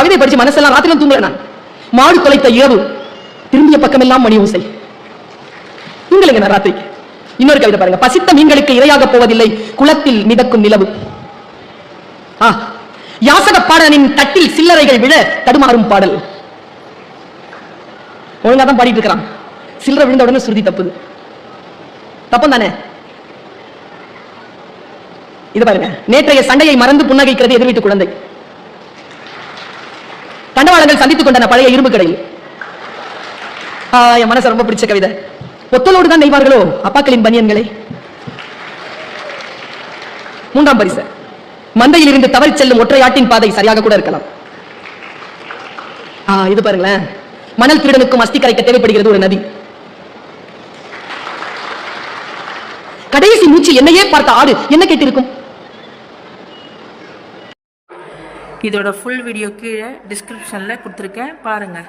கவிதை படிச்சு மனசெல்லாம் ராத்திரியும் தூங்கல நான். மாடு தொலைத்த இரவு, திரும்பிய பக்கமெல்லாம் மணி ஓசை. தூங்கலைங்க நான் ராத்திரிக்கு. இன்னொரு கவிதை பாருங்க. பசித்த மீன்களுக்கு இரையாக போவதில்லை குளத்தில் மிதக்கும் நிலவு. யாசக பாடனின் தட்டில் சில்லறைகள் விழ தடுமாறும் பாடல். ஒழுங்கா தான் பாடிட்டு இருக்கிறான். சில்லறை விழுந்த உடனே சுருதி தப்புது. தப்பம் தானே? இது பாருங்க. நேற்றைய சண்டையை மறந்து புன்னகைக்கிறது எதிர்வீட்டு குழந்தை. தண்டவாளங்கள் சந்தித்துக் கொண்டன பழைய இரும்பு கடையில். என் மனசு ரொம்ப பிடிச்ச கவிதை. ஒத்தலோடு தான் நெய்வார்களோ அப்பாக்களின் பனியன்களை. மூன்றாம் பரிசு. மந்தையில் இருந்து தவறி செல்லும் ஒற்றையாட்டின் பாதை சரியாக கூட இருக்கலாம். இது பாருங்களேன். மணல் திருடனுக்கும் அஸ்தி கரைக்க தேவைப்படுகிறது ஒரு நதி. கடைசி மூச்சில் என்னையே பார்த்த ஆடு என்ன கேட்டிருக்கும்? இதோட ஃபுல் வீடியோ கீழே டிஸ்கிரிப்ஷன்ல கொடுத்துருக்கேன், பாருங்க.